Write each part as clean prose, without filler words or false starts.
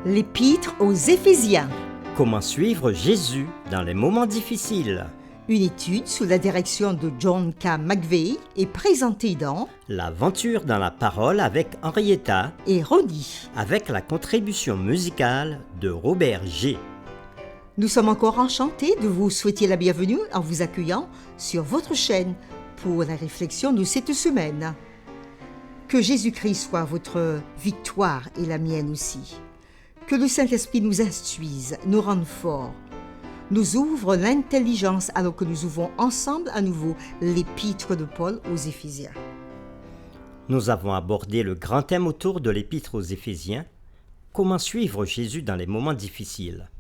L'Épître aux Éphésiens. Comment suivre Jésus dans les moments difficiles? Une étude sous la direction de John K. McVeigh est présentée dans L'aventure dans la parole avec Henrietta, et redit. avec la contribution musicale de Robert G. Nous sommes encore enchantés de vous souhaiter la bienvenue en vous accueillant sur votre chaîne pour la réflexion de cette semaine. Que Jésus-Christ soit votre victoire et la mienne aussi. Que le Saint-Esprit nous instruise, nous rende forts, nous ouvre l'intelligence alors que nous ouvrons ensemble à nouveau l'Épître de Paul aux Éphésiens. Nous avons abordé le grand thème autour de l'Épître aux Éphésiens, comment suivre Jésus dans les moments difficiles.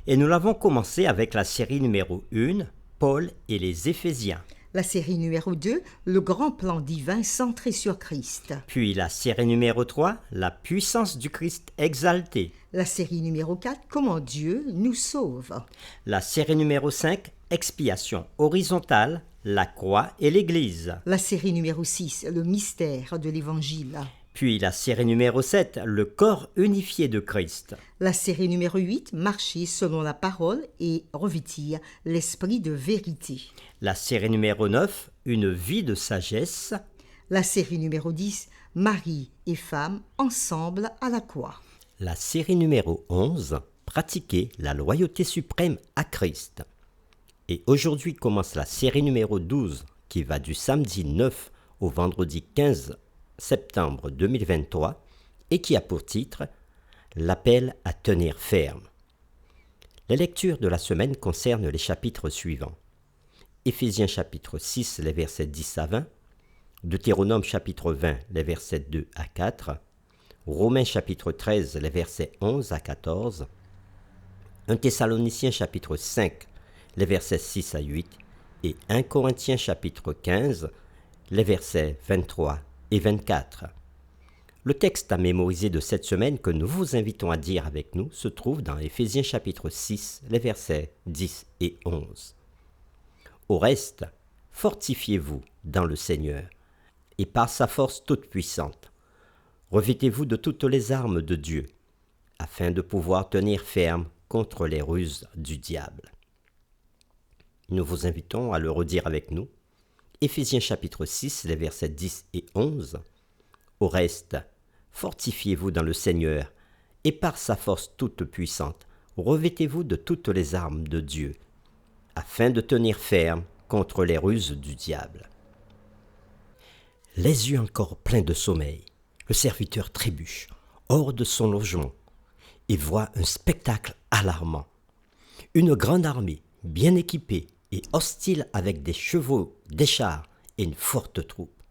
Et nous l'avons commencé avec la série numéro 1, Paul et les Éphésiens. La série numéro 2, le grand plan divin centré sur Christ. Puis la série numéro 3, la puissance du Christ exalté. La série numéro 4, comment Dieu nous sauve. La série numéro 5, expiation horizontale, la croix et l'Église. La série numéro 6, le mystère de l'Évangile. Puis la série numéro 7, le corps unifié de Christ. La série numéro 8, marcher selon la parole et revêtir l'esprit de vérité. La série numéro 9, une vie de sagesse. La série numéro 10, mari et femme ensemble à la croix. La série numéro 11, pratiquer la loyauté suprême à Christ. Et aujourd'hui commence la série numéro 12 qui va du samedi 9 au vendredi 15 septembre 2023 et qui a pour titre « L'appel à tenir ferme ». Les lectures de la semaine concernent les chapitres suivants. Éphésiens chapitre 6, les versets 10 à 20, Deutéronome chapitre 20, les versets 2 à 4, Romains chapitre 13, les versets 11 à 14, 1 Thessaloniciens chapitre 5, les versets 6 à 8, et 1 Corinthiens chapitre 15, les versets 23 et 24. Le texte à mémoriser de cette semaine que nous vous invitons à dire avec nous se trouve dans Éphésiens chapitre 6, les versets 10 et 11. Au reste, fortifiez-vous dans le Seigneur, et par sa force toute puissante, revêtez-vous de toutes les armes de Dieu, afin de pouvoir tenir ferme contre les ruses du diable. Nous vous invitons à le redire avec nous. Éphésiens chapitre 6, les versets 10 et 11. Au reste, fortifiez-vous dans le Seigneur, et par sa force toute puissante, revêtez-vous de toutes les armes de Dieu, afin de tenir ferme contre les ruses du diable. Les yeux encore pleins de sommeil, le serviteur trébuche, hors de son logement, et voit un spectacle alarmant. Une grande armée, bien équipée et hostile avec des chevaux, des chars et une forte troupe.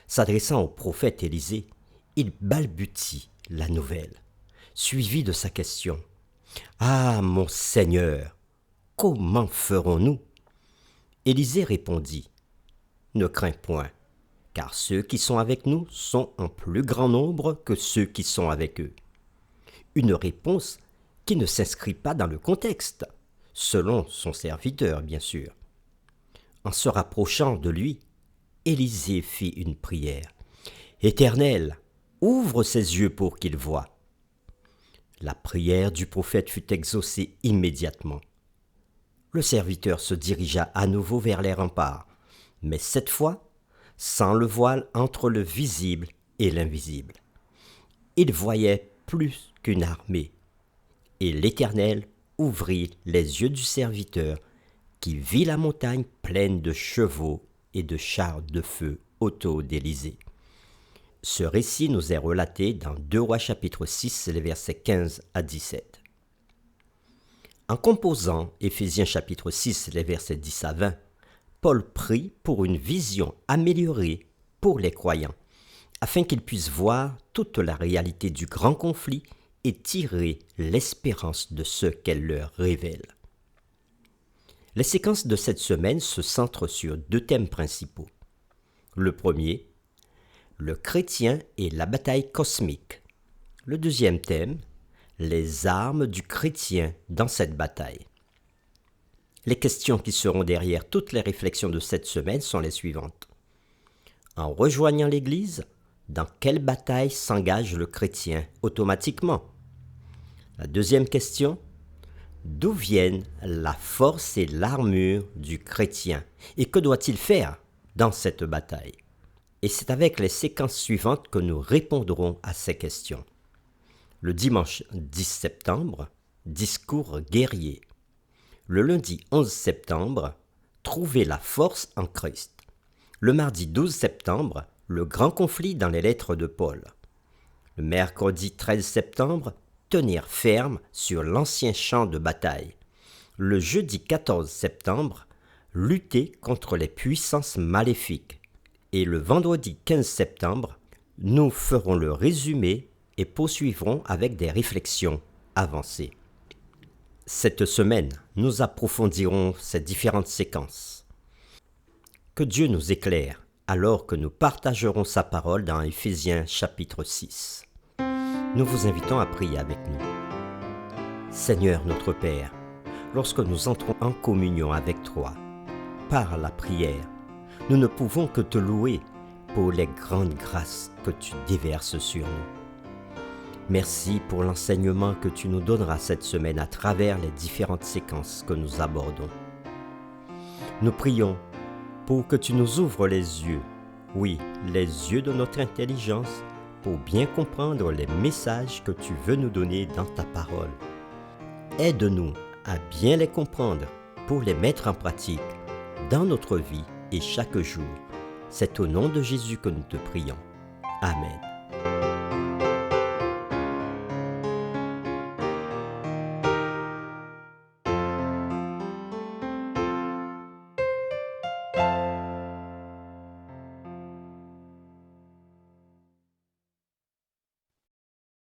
S'adressant au prophète Élisée, il balbutie la nouvelle, suivi de sa question. « Ah, mon Seigneur, comment ferons-nous » Élisée répondit, « Ne crains point, car ceux qui sont avec nous sont en plus grand nombre que ceux qui sont avec eux. » Une réponse qui ne s'inscrit pas dans le contexte, selon son serviteur, bien sûr. En se rapprochant de lui, Élisée fit une prière. « Éternel, ouvre ses yeux pour qu'il voie. » La prière du prophète fut exaucée immédiatement. Le serviteur se dirigea à nouveau vers les remparts, mais cette fois, sans le voile entre le visible et l'invisible. Il voyait plus qu'une armée, et l'Éternel ouvrit les yeux du serviteur, qui vit la montagne pleine de chevaux et de chars de feu autour d'Élisée. Ce récit nous est relaté dans 2 Rois chapitre 6, les versets 15 à 17. En composant Éphésiens chapitre 6, les versets 10 à 20, Paul prie pour une vision améliorée pour les croyants, afin qu'ils puissent voir toute la réalité du grand conflit et tirer l'espérance de ce qu'elle leur révèle. Les séquences de cette semaine se centrent sur 2 thèmes principaux. Le premier, le chrétien et la bataille cosmique. Le deuxième thème, les armes du chrétien dans cette bataille. Les questions qui seront derrière toutes les réflexions de cette semaine sont les suivantes. En rejoignant l'Église, dans quelle bataille s'engage le chrétien automatiquement ? La deuxième question, d'où viennent la force et l'armure du chrétien et que doit-il faire dans cette bataille? Et c'est avec les séquences suivantes que nous répondrons à ces questions. Le dimanche 10 septembre, discours guerrier. Le lundi 11 septembre, trouver la force en Christ. Le mardi 12 septembre, le grand conflit dans les lettres de Paul. Le mercredi 13 septembre, tenir ferme sur l'ancien champ de bataille. Le jeudi 14 septembre, lutter contre les puissances maléfiques. Et le vendredi 15 septembre, nous ferons le résumé et poursuivrons avec des réflexions avancées. Cette semaine, nous approfondirons ces différentes séquences. Que Dieu nous éclaire alors que nous partagerons sa parole dans Éphésiens chapitre 6. Nous vous invitons à prier avec nous. Seigneur notre Père, lorsque nous entrons en communion avec toi, par la prière, nous ne pouvons que te louer pour les grandes grâces que tu déverses sur nous. Merci pour l'enseignement que tu nous donneras cette semaine à travers les différentes séquences que nous abordons. Nous prions pour que tu nous ouvres les yeux, oui, les yeux de notre intelligence, pour bien comprendre les messages que tu veux nous donner dans ta parole. Aide-nous à bien les comprendre pour les mettre en pratique dans notre vie et chaque jour. C'est au nom de Jésus que nous te prions. Amen.